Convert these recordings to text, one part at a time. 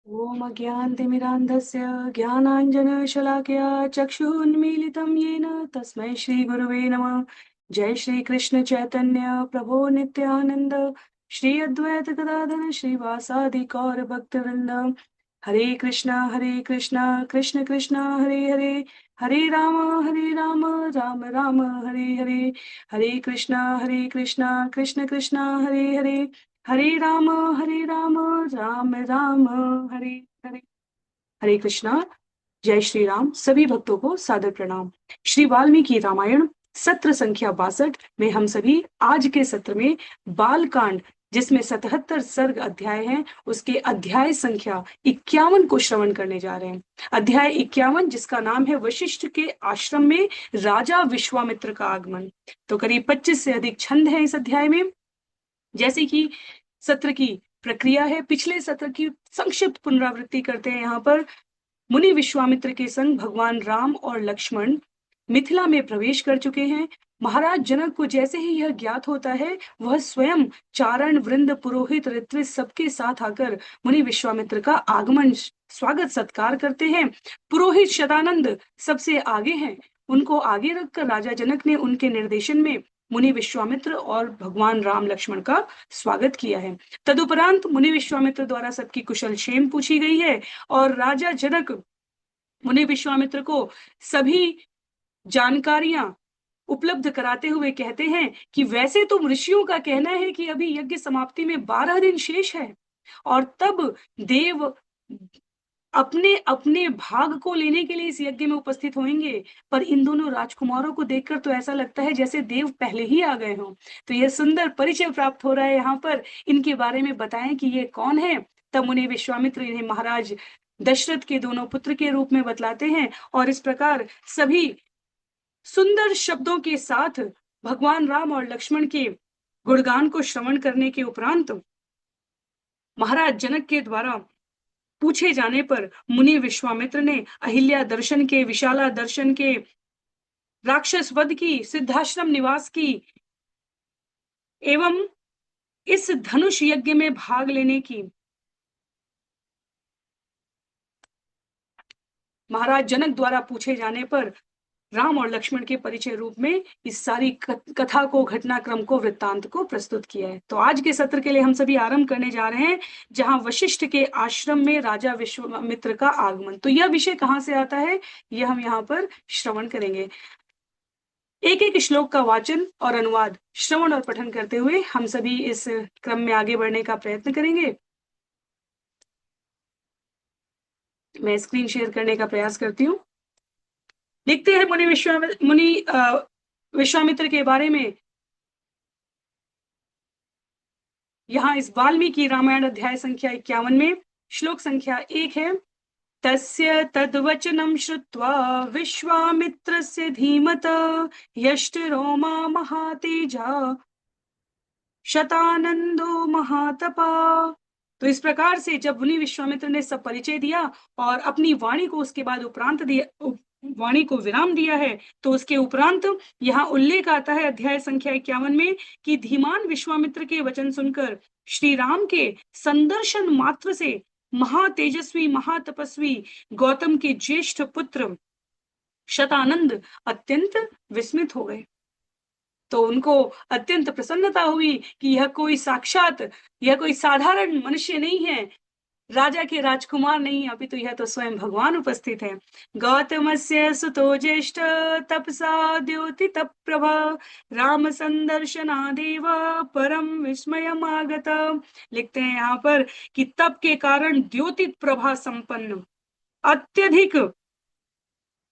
ॐ अज्ञानतिमिरान्धस्य ज्ञानाञ्जनशलाकया चक्षुरुन्मीलितं येन तस्मै श्रीगुरवे नमः। जय श्रीकृष्ण चैतन्य प्रभो नित्यानन्द श्री अद्वैत गदाधर श्रीवासादि गौर भक्तवृंद। हरे कृष्णा कृष्ण कृष्ण हरे हरे, हरे राम राम राम हरे हरे। हरे कृष्णा कृष्ण कृष्ण हरे हरे, हरे राम राम राम हरे हरे। हरे कृष्णा। जय श्री राम। सभी भक्तों को सादर प्रणाम। श्री वाल्मीकि रामायण सत्र संख्या 62 में हम सभी आज के सत्र में बाल कांड, जिसमें 77 सर्ग अध्याय हैं, उसके अध्याय संख्या 51 को श्रवण करने जा रहे हैं। अध्याय 51, जिसका नाम है वशिष्ठ के आश्रम में राजा विश्वामित्र का आगमन। तो करीब 25 से अधिक छंद हैं इस अध्याय में। जैसे कि सत्र की प्रक्रिया है, पिछले सत्र की संक्षिप्त पुनरावृत्ति करते हैं। यहाँ पर मुनि विश्वामित्र के संग भगवान राम और लक्ष्मण मिथिला में प्रवेश कर चुके हैं। महाराज जनक को जैसे ही यह ज्ञात होता है, वह स्वयं चारण वृंद पुरोहित ऋत्विज सबके साथ आकर मुनि विश्वामित्र का आगमन स्वागत सत्कार करते हैं। पुरोहित शतानंद सबसे आगे हैं। उनको आगे रखकर राजा जनक ने उनके निर्देशन में मुनि विश्वामित्र और भगवान राम लक्ष्मण का स्वागत किया है। तदुपरांत मुनि विश्वामित्र द्वारा सबकी कुशल क्षेम पूछी गई है और राजा जनक मुनि विश्वामित्र को सभी जानकारियां उपलब्ध कराते हुए कहते हैं कि वैसे तो ऋषियों का कहना है कि अभी यज्ञ समाप्ति में 12 दिन शेष है और तब देव अपने अपने भाग को लेने के लिए इस यज्ञ में उपस्थित होंगे, पर इन दोनों राजकुमारों को देखकर तो ऐसा लगता है जैसे देव पहले ही आ गए हों। तो यह सुंदर परिचय प्राप्त हो रहा है यहाँ पर। इनके बारे में बताएं कि ये कौन है। तब मुनि विश्वामित्र इन्हें महाराज दशरथ के दोनों पुत्र के रूप में बतलाते हैं और इस प्रकार सभी सुंदर शब्दों के साथ भगवान राम और लक्ष्मण के गुणगान को श्रवण करने के उपरांत महाराज जनक के द्वारा पूछे जाने पर मुनि विश्वामित्र ने अहिल्या दर्शन के, विशाला दर्शन के, राक्षस वध की, सिद्धाश्रम निवास की एवं इस धनुष यज्ञ में भाग लेने की महाराज जनक द्वारा पूछे जाने पर राम और लक्ष्मण के परिचय रूप में इस सारी कथा को, घटनाक्रम को, वृत्तांत को प्रस्तुत किया है। तो आज के सत्र के लिए हम सभी आरंभ करने जा रहे हैं, जहां वशिष्ठ के आश्रम में राजा विश्वामित्र का आगमन। तो यह विषय कहां से आता है, यह हम यहाँ पर श्रवण करेंगे। एक एक श्लोक का वाचन और अनुवाद, श्रवण और पठन करते हुए हम सभी इस क्रम में आगे बढ़ने का प्रयत्न करेंगे। मैं स्क्रीन शेयर करने का प्रयास करती हूँ। लिखते हैं मुनि विश्वामित्र के बारे में यहाँ इस वाल्मीकि रामायण अध्याय संख्या 51 में श्लोक संख्या 1 है। तस्य तद्वचनं श्रुत्वा विश्वामित्रस्य धीमत यष्टिरोमा महातेजा शतानंदो महातपा। तो इस प्रकार से जब मुनि विश्वामित्र ने सब परिचय दिया और अपनी वाणी को उसके बाद उपरांत दिया, वाणी को विराम दिया है, तो उसके उपरांत यहाँ उल्लेख आता है अध्याय संख्या 51 में कि धीमान विश्वामित्र के वचन सुनकर श्री राम के संदर्शन मात्र से महातेजस्वी महातपस्वी गौतम के ज्येष्ठ पुत्र शतानंद अत्यंत विस्मित हो गए। तो उनको अत्यंत प्रसन्नता हुई कि यह कोई साधारण मनुष्य नहीं है, राजा के राजकुमार नहीं, अपितु यह तो स्वयं भगवान उपस्थित है। गौतमस्य सुतो ज्येष्ठ तपसा द्योति तप्रभा राम संदर्शनादेव परम विस्मयम आगत। लिखते हैं यहाँ पर कि तप के कारण द्योतित प्रभा संपन्न, अत्यधिक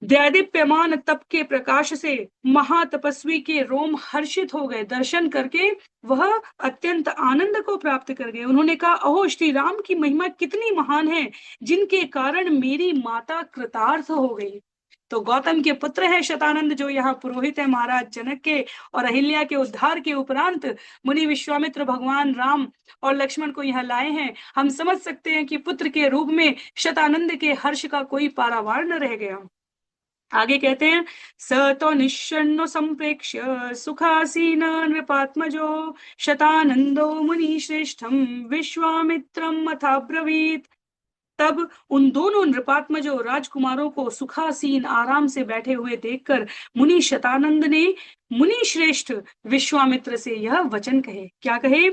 दैदीप्यमान तप के प्रकाश से महातपस्वी के रोम हर्षित हो गए। दर्शन करके वह अत्यंत आनंद को प्राप्त कर गए। उन्होंने कहा, अहो श्री राम की महिमा कितनी महान है, जिनके कारण मेरी माता कृतार्थ हो गई। तो गौतम के पुत्र है शतानंद, जो यहाँ पुरोहित है महाराज जनक के, और अहिल्या के उद्धार के उपरांत मुनि विश्वामित्र भगवान राम और लक्ष्मण को यहाँ लाए हैं। हम समझ सकते हैं कि पुत्र के रूप में शतानंद के हर्ष का कोई पारावार न रह गया। आगे कहते हैं, स तो निश्चन्नो संप्रेक्ष्य सुखासीन नृपात्मजो शतानंदो मुनि श्रेष्ठम विश्वामित्रम अथाब्रवीत। तब उन दोनों नृपात्मजों राजकुमारों को सुखासीन आराम से बैठे हुए देखकर मुनि शतानंद ने मुनि श्रेष्ठ विश्वामित्र से यह वचन कहे। क्या कहे?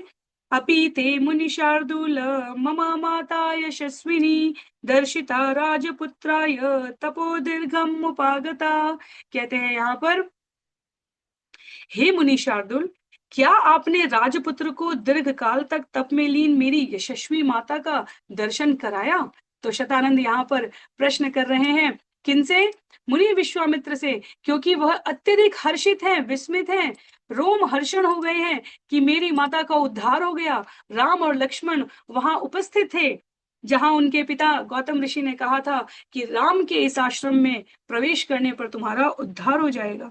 अपि ते मुनि शार्दूल मम माता यशस्विनी दर्शिता राजपुत्राय तपो दीर्घम उपागता। कहते हैं यहाँ पर, हे मुनि शार्दुल, क्या आपने राजपुत्र को दीर्घ काल तक तप में लीन मेरी यशस्वी माता का दर्शन कराया? तो शतानंद यहाँ पर प्रश्न कर रहे हैं, किनसे? मुनि विश्वामित्र से, क्योंकि वह अत्यधिक हर्षित हैं, विस्मित हैं, रोम हर्षण हो गए हैं कि मेरी माता का उद्धार हो गया। राम और लक्ष्मण वहां उपस्थित थे, जहां उनके पिता गौतम ऋषि ने कहा था कि राम के इस आश्रम में प्रवेश करने पर तुम्हारा उद्धार हो जाएगा।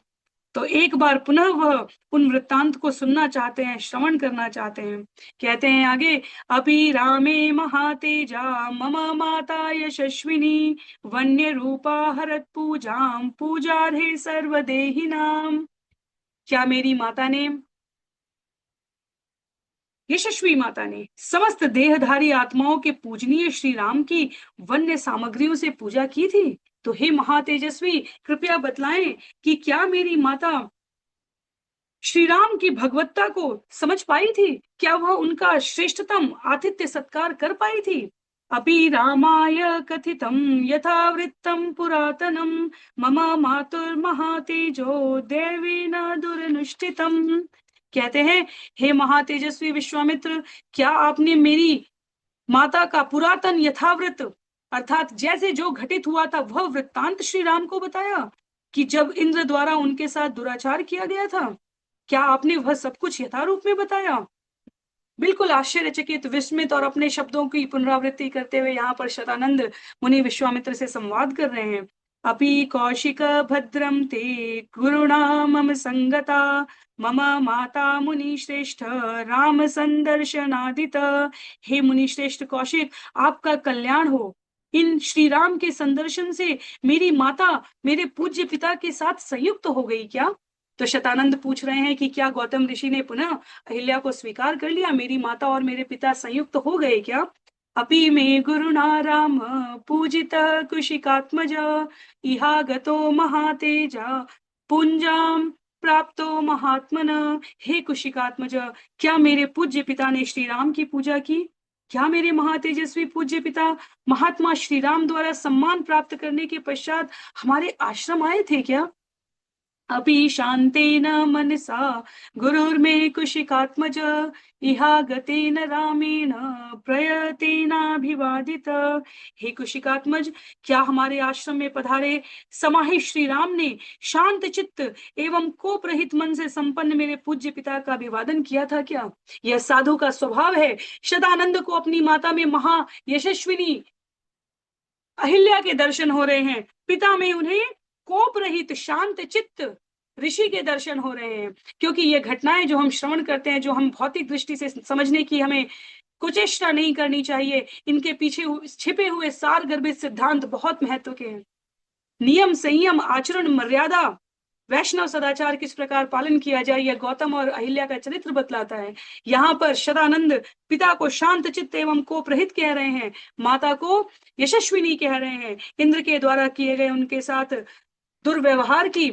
तो एक बार पुनः वह उन वृत्तांत को सुनना चाहते हैं, श्रवण करना चाहते हैं। कहते हैं आगे, अपि रामे महातेजा मम माता यशस्विनी वन्य रूपा हरत पूजाम पूजार्हे सर्वदेहिनाम। क्या मेरी माता ने, यशस्वी माता ने समस्त देहधारी आत्माओं के पूजनीय श्री राम की वन्य सामग्रियों से पूजा की थी? तो हे महातेजस्वी, कृपया बतलाएं कि क्या मेरी माता श्री राम की भगवत्ता को समझ पाई थी? क्या वह उनका श्रेष्ठतम आतिथ्य सत्कार कर पाई थी? अपि रामाय कथितम यथावृत्तम पुरातनम मम मातुर्महातेजो देवेन दुरनुष्ठितम। कहते हैं, हे महातेजस्वी विश्वामित्र, क्या आपने मेरी माता का पुरातन यथावृत अर्थात जैसे जो घटित हुआ था वह वृत्तांत श्री राम को बताया कि जब इंद्र द्वारा उनके साथ दुराचार किया गया था? क्या आपने वह सब कुछ यथारूप में बताया? बिल्कुल आश्चर्यचकित, विस्मित और अपने शब्दों की पुनरावृत्ति करते हुए यहाँ पर शतानंद मुनि विश्वामित्र से संवाद कर रहे हैं। अपि कौशिक भद्रम ते गुरुणा मम संगता मम माता मुनि श्रेष्ठ राम संदर्शनादित। हे मुनि श्रेष्ठ कौशिक, आपका कल्याण हो। इन श्री राम के संदर्शन से मेरी माता मेरे पूज्य पिता के साथ संयुक्त हो गई क्या? तो शतानंद पूछ रहे हैं कि क्या गौतम ऋषि ने पुनः अहिल्या को स्वीकार कर लिया? मेरी माता और मेरे पिता संयुक्त हो गए क्या? अपि मे गुरुणा राम पूजित कुशिकात्मज इहा गतो महातेजा पुंजाम प्राप्तो महात्मन। हे कुशिकात्मज, क्या मेरे पूज्य पिता ने श्री राम की पूजा की? क्या मेरे महातेजस्वी पूज्य पिता महात्मा श्री राम द्वारा सम्मान प्राप्त करने के पश्चात हमारे आश्रम आए थे क्या? अपि शांतेन मनसा गुरुर्मे कुशिकात्मज इहा गतेन रामेण प्रयतेनाभिवादित। हे कुशिकात्मज, क्या हमारे आश्रम में पधारे समाहित श्री राम ने शांत चित्त एवं कोप रहित मन से संपन्न मेरे पूज्य पिता का अभिवादन किया था क्या? यह साधु का स्वभाव है। शतानंद को अपनी माता में महा यशस्विनी अहिल्या के दर्शन हो रहे हैं, पिता में उन्हें कोप रहित शांत चित्त ऋषि के दर्शन हो रहे हैं। क्योंकि ये घटनाएं जो हम श्रवण करते हैं, जो हम भौतिक दृष्टि से समझने की हमें कुचेष्टा नहीं करनी चाहिए, इनके पीछे छिपे हुए सार गर्भित सिद्धांत बहुत महत्व के हैं। नियम, संयम, आचरण, मर्यादा, वैष्णव सदाचार किस प्रकार पालन किया जाए, यह गौतम और अहिल्या का चरित्र बतलाता है। यहाँ पर शतानंद पिता को शांत चित्त एवं कोपरहित कह रहे हैं, माता को यशस्विनी कह रहे हैं। इंद्र के द्वारा किए गए उनके साथ दुर्व्यवहार की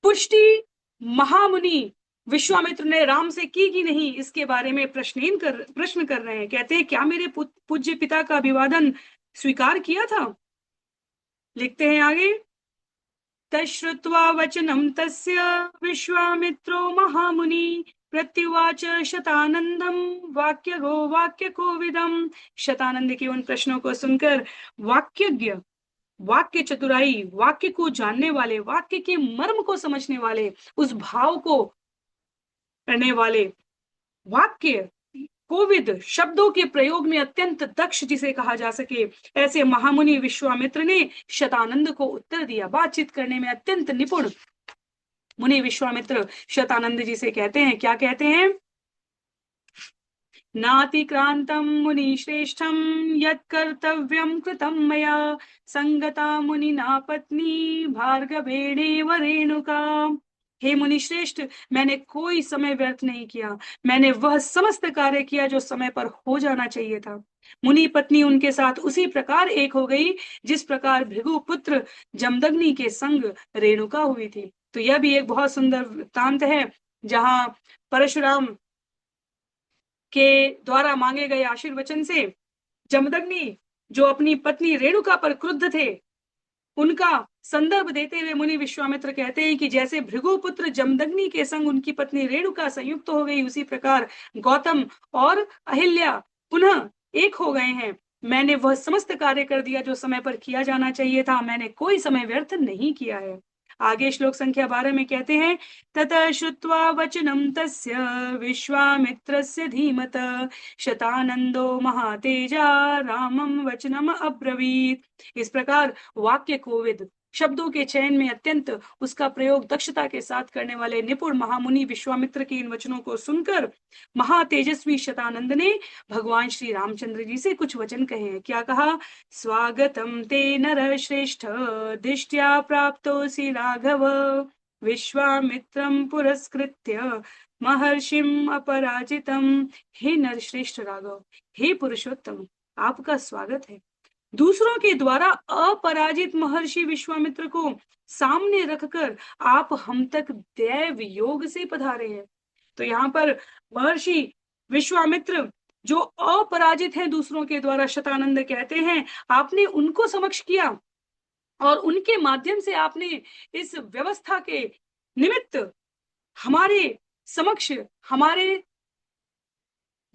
पुष्टि महामुनि विश्वामित्र ने राम से की कि नहीं, इसके बारे में प्रश्न कर रहे हैं। कहते हैं, क्या मेरे पूज्य पिता का अभिवादन स्वीकार किया था? लिखते हैं आगे, तश्रुत्वा वचनं तस्य विश्वामित्रो महामुनि प्रत्युवाच शतानंदम वाक्य कोविदम। शतानंद के उन प्रश्नों को सुनकर वाक्यज्ञ, वाक्य चतुराई, वाक्य को जानने वाले, वाक्य के मर्म को समझने वाले, उस भाव को करने वाले, वाक्य कोविद शब्दों के प्रयोग में अत्यंत दक्ष जिसे कहा जा सके, ऐसे महामुनि विश्वामित्र ने शतानंद को उत्तर दिया। बातचीत करने में अत्यंत निपुण मुनि विश्वामित्र शतानंद जी से कहते हैं, क्या कहते हैं? नातिक्रांतम मुनि श्रेष्ठम यत् कर्तव्यम कृतम मया संगता मुनिना पत्नी भार्गवेणेव रेणुका। हे मुनि श्रेष्ठ, मैंने कोई समय व्यर्थ नहीं किया, मैंने वह समस्त कार्य किया जो समय पर हो जाना चाहिए था। मुनि पत्नी उनके साथ उसी प्रकार एक हो गई जिस प्रकार भृगु पुत्र जमदग्नि के संग रेणुका हुई थी। तो यह भी एक बहुत सुंदर वृत्तांत है, जहां परशुराम के द्वारा मांगे गए आशीर्वचन से जमदग्नि, जो अपनी पत्नी रेणुका पर क्रुद्ध थे, उनका संदर्भ देते हुए मुनि विश्वामित्र कहते हैं कि जैसे भृगुपुत्र जमदग्नि के संग उनकी पत्नी रेणुका संयुक्त हो गई, उसी प्रकार गौतम और अहिल्या पुनः एक हो गए हैं। मैंने वह समस्त कार्य कर दिया जो समय पर किया जाना चाहिए था, मैंने कोई समय व्यर्थ नहीं किया है। आगे श्लोक संख्या 12 में कहते हैं, ततः श्रुत्वा वचनं तस्य विश्वामित्रस्य धीमत शतानंदो महातेजा रामं वचनम अब्रवीत। इस प्रकार वाक्य कोविद, शब्दों के चयन में अत्यंत उसका प्रयोग दक्षता के साथ करने वाले निपुण महामुनि विश्वामित्र के इन वचनों को सुनकर महातेजस्वी शतानंद ने भगवान श्री रामचंद्र जी से कुछ वचन कहे हैं। क्या कहा? स्वागतम ते नर श्रेष्ठ दिष्ट्या प्राप्तोसि राघव विश्वामित्रम पुरस्कृत्य महर्षिम अपराजितम। हे नरश्रेष्ठ राघव, हे पुरुषोत्तम, आपका स्वागत है। दूसरों के द्वारा अपराजित महर्षि विश्वामित्र को सामने रखकर आप हम तक दैव योग से पधारे हैं। तो यहाँ पर महर्षि विश्वामित्र जो अपराजित हैं दूसरों के द्वारा, शतानंद कहते हैं, आपने उनको समक्ष किया और उनके माध्यम से आपने इस व्यवस्था के निमित्त हमारे समक्ष, हमारे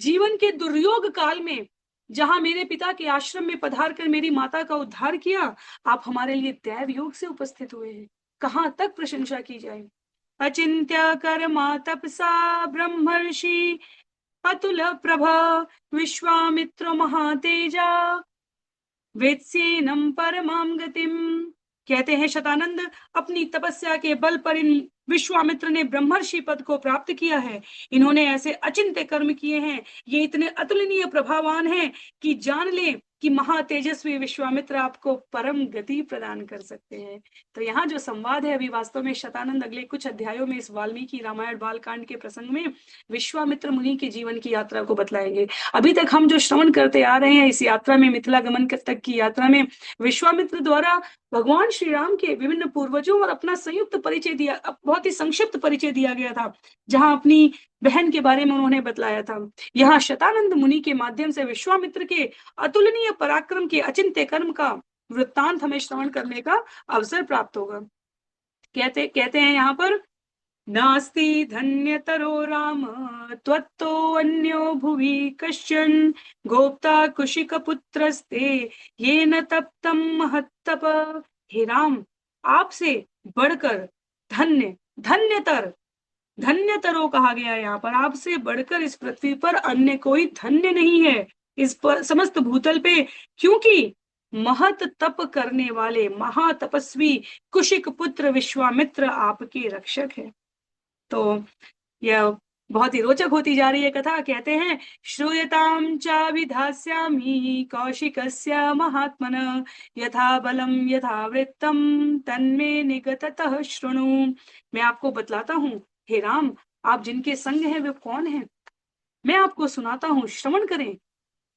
जीवन के दुर्योग काल में, जहां मेरे पिता के आश्रम में पधार कर मेरी माता का उद्धार किया, आप हमारे लिए दैव योग से उपस्थित हुए हैं। कहां तक प्रशंसा की जाए। अचिंत्य कर्मा तपसा ब्रह्मर्षि अतुल प्रभा विश्वामित्र महातेजा वेत्सेनम परमाम गतिम। कहते हैं शतानंद, अपनी तपस्या के बल पर इन विश्वामित्र ने ब्रह्मर्षि पद को प्राप्त किया है। इन्होंने ऐसे अचिंत्य कर्म किए हैं, ये इतने अतुलनीय प्रभावान हैं कि जान ले कि महातेजस्वी विश्वामित्र आपको परम गति प्रदान कर सकते हैं। तो यहाँ जो संवाद है, अभी वास्तव में शतानंद अगले कुछ अध्यायों में इस वाल्मीकि रामायण बालकांड के प्रसंग में विश्वामित्र मुनि के जीवन की यात्रा को बतलाएंगे। अभी तक हम जो श्रवण करते आ रहे हैं, इस यात्रा में, मिथिला गमन तक की यात्रा में, विश्वामित्र द्वारा भगवान श्री राम के विभिन्न पूर्वजों और अपना संयुक्त परिचय दिया, बहुत ही संक्षिप्त परिचय दिया गया था, जहां अपनी बहन के बारे में उन्होंने बतलाया था। यहाँ शतानंद मुनि के माध्यम से विश्वामित्र के अतुलनीय पराक्रम के अचिंत्य कर्म का वृत्तांत हमें श्रवण करने का अवसर प्राप्त होगा। कहते हैं यहाँ पर, नास्ति धन्यतरो राम त्वत्तो अन्यो भुवि कश्चन गोप्ता कुशिक पुत्रस्ते येन तप्तम महत्तप। हे राम, आपसे बढ़कर धन्यतरो कहा गया है यहाँ पर। आपसे बढ़कर इस पृथ्वी पर अन्य कोई धन्य नहीं है इस पर समस्त भूतल पे, क्योंकि महत तप करने वाले महातपस्वी कुशिक पुत्र विश्वामित्र आपके रक्षक है। तो यह बहुत ही रोचक होती जा रही है कथा। कहते हैं, श्रूयताम च विधास्यामि कौशिकस्य महात्मन यथा बलम यथा वृत्तम तन्मे निगततः शृणु। मैं आपको बतलाता हूँ, हे राम, आप जिनके संग हैं वे कौन हैं, मैं आपको सुनाता हूँ, श्रवण करें।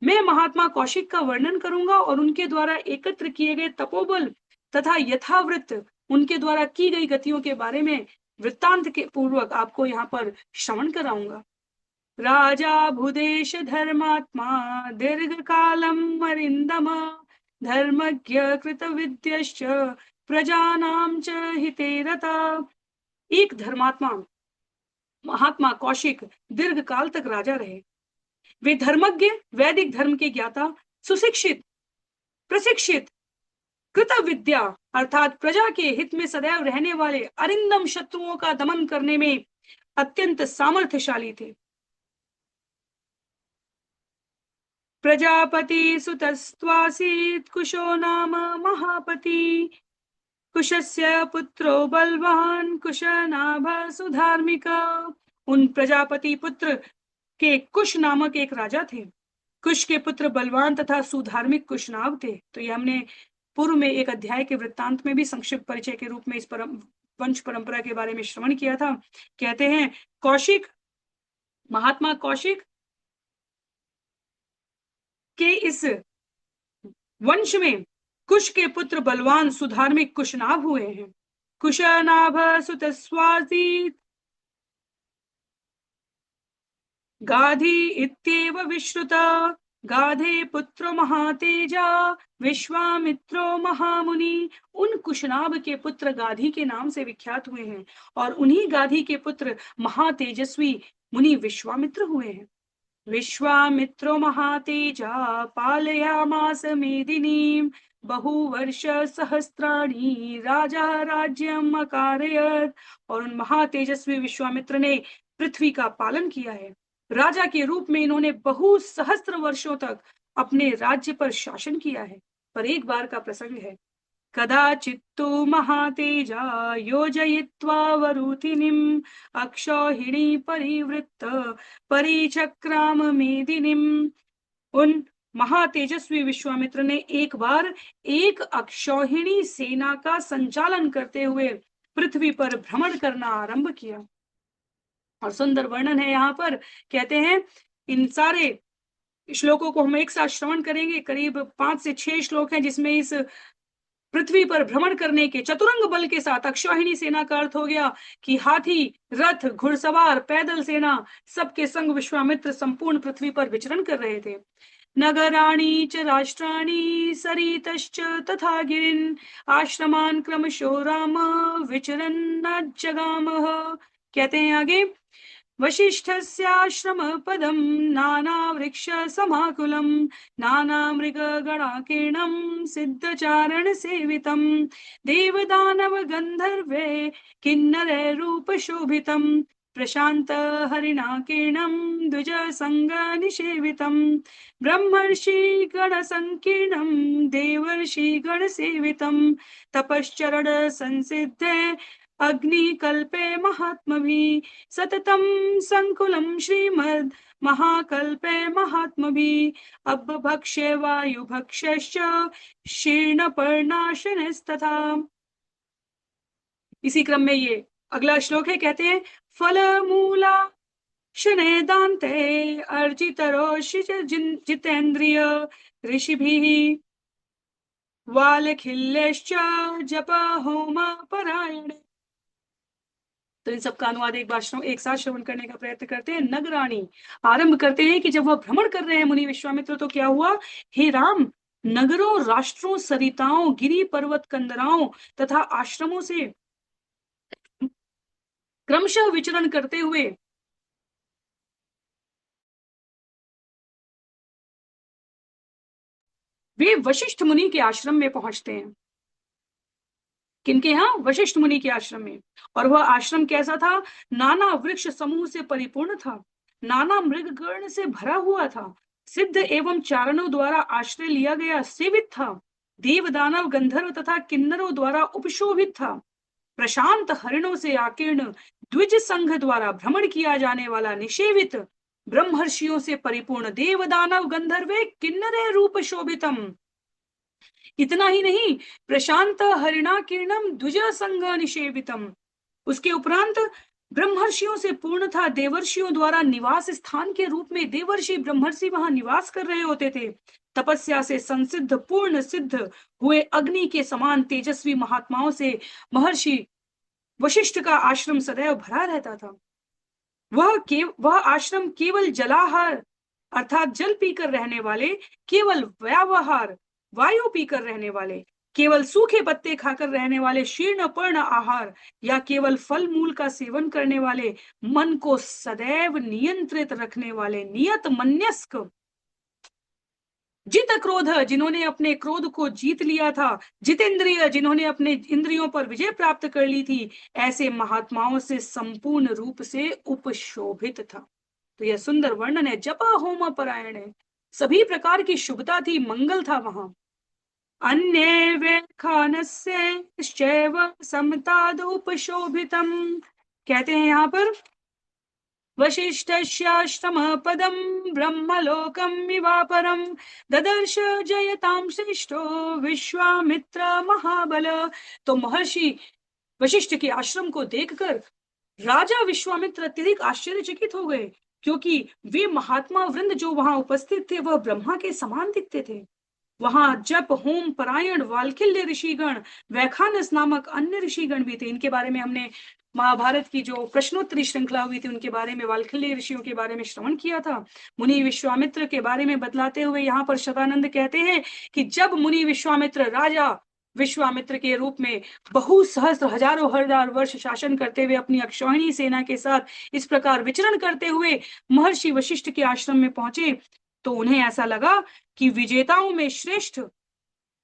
मैं महात्मा कौशिक का वर्णन करूंगा और उनके द्वारा एकत्र किए गए तपोबल तथा यथावृत्त उनके द्वारा की गई गतियों के बारे में वृत्तांत के पूर्वक आपको यहाँ पर श्रवण कराऊंगा। राजा भूदेश धर्मात्मा दीर्घ कालम अरिंदम धर्मज्ञ कृत विद्यश्च प्रजानाम च हिते रता। एक धर्मात्मा महात्मा कौशिक दीर्घ काल तक राजा रहे। वे धर्मज्ञ, वैदिक धर्म के ज्ञाता, सुशिक्षित, प्रशिक्षित, कृत विद्या अर्थात प्रजा के हित में सदैव रहने वाले, अरिंदम शत्रुओं का दमन करने में अत्यंत सामर्थ्यशाली थे। प्रजापति सुतस्त्वासीत् कुशो नाम महापति कुशस्य पुत्रो बलवान कुशनाभ सुधार्मिक। उन प्रजापति पुत्र के कुश नामक एक राजा थे। कुश के पुत्र बलवान तथा सुधार्मिक कुशनाभ थे। तो ये हमने पूर्व में एक अध्याय के वृत्तांत में भी संक्षिप्त परिचय के रूप में इस पर वंश परंपरा के बारे में श्रवण किया था। कहते हैं कौशिक, महात्मा कौशिक के इस वंश में कुश के पुत्र बलवान सुधार्मिक कुशनाभ हुए हैं। कुशनाभ सुतस्वासी गाधी इत्येव विश्रुता, गाधे पुत्र महातेजा विश्वामित्रो महामुनि। उन कुशनाभ के पुत्र गाधी के नाम से विख्यात हुए हैं और उन्हीं गाधी के पुत्र महातेजस्वी मुनि विश्वामित्र हुए हैं। विश्वामित्रो महातेजा पालयामास मेदिनीं बहुवर्ष सहस्राणि राजा राज्यम अकारयत्। और उन महातेजस्वी विश्वामित्र ने पृथ्वी का पालन किया है। राजा के रूप में इन्होंने बहु सहस्त्र वर्षों तक अपने राज्य पर शासन किया है। पर एक बार का प्रसंग है। कदाचित्तु महातेजा योजयित्वा वरुतिनिम् अक्षौहिणी परिवृत्त परिचक्राम मेदिनीम्। उन महातेजस्वी विश्वामित्र ने एक बार एक अक्षौहिणी सेना का संचालन करते हुए पृथ्वी पर भ्रमण करना आरंभ किया। और सुंदर वर्णन है यहाँ पर। कहते हैं इन सारे श्लोकों को हम एक साथ श्रवण करेंगे। करीब 5 से 6 श्लोक हैं जिसमें इस पृथ्वी पर भ्रमण करने के चतुरंग बल के साथ, अक्षौहिणी सेना का अर्थ हो गया कि हाथी, रथ, घुड़सवार, पैदल सेना, सबके संग विश्वामित्र संपूर्ण पृथ्वी पर विचरण कर रहे थे। नगराणि च राष्ट्राणि सरितश्च तथा गिरिन् आश्रमान् क्रमशो राम विचरन् जगामः। कहते हैं आगे, वशिष्ठस्याश्रम पदम नाना वृक्ष समाकुलम नाना मृग गणाकीर्णम सिद्धचारण सेवितम देवदानव गंधर्वे किन्नर रूप शोभितम प्रशांत हरिणाकीर्णम द्विज संग निषेवितम ब्रह्मर्षि गण संकीर्णम देवर्षि गण सेवितम तपश्चरण संसिद्धे अग्निकल्पे महात्मभिः सततं संकुलं श्रीमद् महाकल्पे महात्मभिः अब्भक्ष्ये वायुभक्ष्यश्च शीर्णपर्णाशनस्तथा। इसी क्रम में ये अगला श्लोक है। कहते हैं फलमूला शने दान्ते अर्जितरोषि जितेन्द्रिय ऋषिभिः वालखिल्यश्च जप होम परायणे। तो इन सबका अनुवाद एक साथ श्रवण करने का प्रयत्न करते हैं। नगराणी आरंभ करते हैं कि जब वह भ्रमण कर रहे हैं मुनि विश्वामित्र, तो क्या हुआ? हे राम, नगरों, राष्ट्रों, सरिताओं, गिरी पर्वत कंदराओं तथा आश्रमों से क्रमशः विचरण करते हुए वे वशिष्ठ मुनि के आश्रम में पहुंचते हैं। किनके यहाँ? वशिष्ठ मुनि के आश्रम में। और वह आश्रम कैसा था? नाना वृक्ष समूह से परिपूर्ण था, नाना मृग गण से भरा हुआ था, सिद्ध एवं चारणों द्वारा आश्रय लिया गया सेवित था, देव दानव गंधर्व तथा किन्नरों द्वारा उपशोभित था, प्रशांत हरिणों से आकीर्ण द्विज संघ द्वारा भ्रमण किया जाने वाला निषेवित, ब्रह्मर्षियों से परिपूर्ण, देव दानव गंधर्वे किन्नरे रूप शोभितम। इतना ही नहीं, प्रशांत हरिणाकीर्णम द्विज संघ निषेवितम, उसके उपरांत ब्रह्मर्षियों से पूर्ण था, देवर्षियों द्वारा निवास स्थान के रूप में देवर्षि ब्रह्मर्षि वहां निवास कर रहे होते थे। तपस्या से संसिद्ध, पूर्ण सिद्ध हुए अग्नि के समान तेजस्वी महात्माओं से महर्षि वशिष्ठ का आश्रम सदैव भरा रहता था। वह आश्रम केवल जलाहार अर्थात जल पीकर रहने वाले, केवल व्यावहार वायु पीकर रहने वाले, केवल सूखे पत्ते खाकर रहने वाले, शीर्ण पर्ण आहार या केवल फल मूल का सेवन करने वाले, मन को सदैव नियंत्रित रखने वाले नियत मन्यस्क, जित क्रोध जिन्होंने अपने क्रोध को जीत लिया था, जितेंद्रिय जिन्होंने अपने इंद्रियों पर विजय प्राप्त कर ली थी, ऐसे महात्माओं से संपूर्ण रूप से उपशोभित था। तो यह सुंदर वर्णन है। जप होम परायण है, सभी प्रकार की शुभता थी, मंगल था वहां। अन्ये वेखानस्यैश्चैव समतादुपशोभितम्। कहते हैं यहाँ पर वशिष्ठस्याश्रम पदम ब्रह्मलोकम विवापरम ददर्श जयताम श्रेष्ठो विश्वामित्र महाबल। तो महर्षि वशिष्ठ के आश्रम को देखकर राजा विश्वामित्र अत्यधिक आश्चर्यचकित हो गए, क्योंकि वे महात्मा वृंद जो वहां उपस्थित थे वह ब्रह्मा के समान दिखते थे। वहां जप होम परायण वाल्खिल्य ऋषिगण, वैखानस नामक अन्य ऋषिगण भी थे। इनके बारे में हमने महाभारत की जो प्रश्नोत्तरी श्रृंखला हुई थी उनके बारे में, वाल्खिल्य ऋषियों के बारे में श्रवण किया था। मुनि विश्वामित्र के बारे में बतलाते हुए यहाँ पर शतानंद कहते हैं कि जब मुनि विश्वामित्र राजा विश्वामित्र के रूप में बहु सहस्त्र हजारों हजार वर्ष शासन करते हुए अपनी अक्षौहिणी सेना के साथ इस प्रकार विचरण करते हुए महर्षि वशिष्ठ के आश्रम में पहुंचे, तो उन्हें ऐसा लगा कि विजेताओं में श्रेष्ठ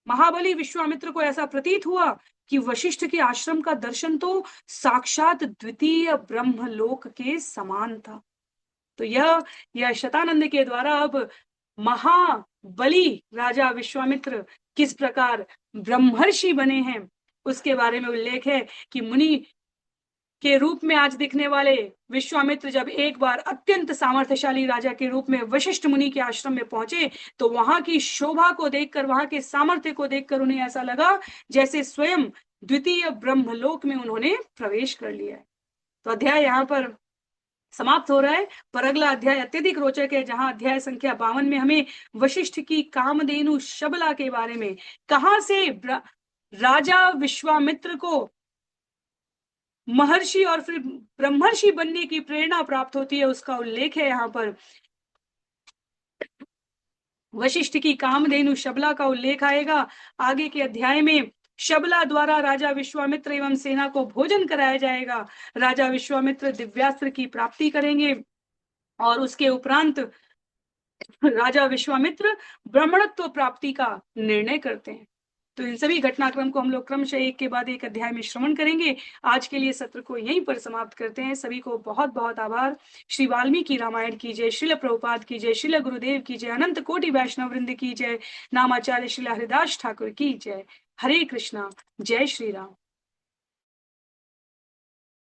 महाबली विश्वामित्र को ऐसा प्रतीत हुआ कि वशिष्ठ के आश्रम का दर्शन तो साक्षात द्वितीय ब्रह्मलोक के समान था। तो यह शतानंद के द्वारा अब महाबली राजा विश्वामित्र किस प्रकार ब्रह्मर्षि बने हैं उसके बारे में उल्लेख है कि मुनि के रूप में आज दिखने वाले विश्वामित्र जब एक बार अत्यंत सामर्थ्यशाली राजा के रूप में वशिष्ठ मुनि के आश्रम में पहुंचे, तो वहां की शोभा को देखकर, वहां के सामर्थ्य को देखकर उन्हें ऐसा लगा जैसे स्वयं द्वितीय ब्रह्मलोक में उन्होंने प्रवेश कर लिया है। तो अध्याय यहाँ पर समाप्त हो रहा है, पर अगला अध्याय अत्यधिक रोचक है, जहां अध्याय संख्या 52 में हमें वशिष्ठ की कामधेनु शबला के बारे में, कहां से राजा विश्वामित्र को महर्षि और फिर ब्रह्मर्षि बनने की प्रेरणा प्राप्त होती है, उसका उल्लेख है यहाँ पर। वशिष्ठ की कामधेनु शबला का उल्लेख आएगा आगे के अध्याय में। शबला द्वारा राजा विश्वामित्र एवं सेना को भोजन कराया जाएगा। राजा विश्वामित्र दिव्यास्त्र की प्राप्ति करेंगे और उसके उपरांत राजा विश्वामित्र ब्राह्मणत्व प्राप्ति का निर्णय करते हैं। तो इन सभी घटनाक्रम को हम लोग क्रमशः एक के बाद एक अध्याय में श्रवण करेंगे। आज के लिए सत्र को यहीं पर समाप्त करते हैं। सभी को बहुत बहुत आभार। श्री वाल्मीकि रामायण की जय, श्रील प्रभुपाद की जय, श्रील गुरुदेव की जय, अनंत कोटि वैष्णव वृंद की जय, नामाचार्य श्रील हरिदास ठाकुर की जय। हरे कृष्णा, जय श्री राम।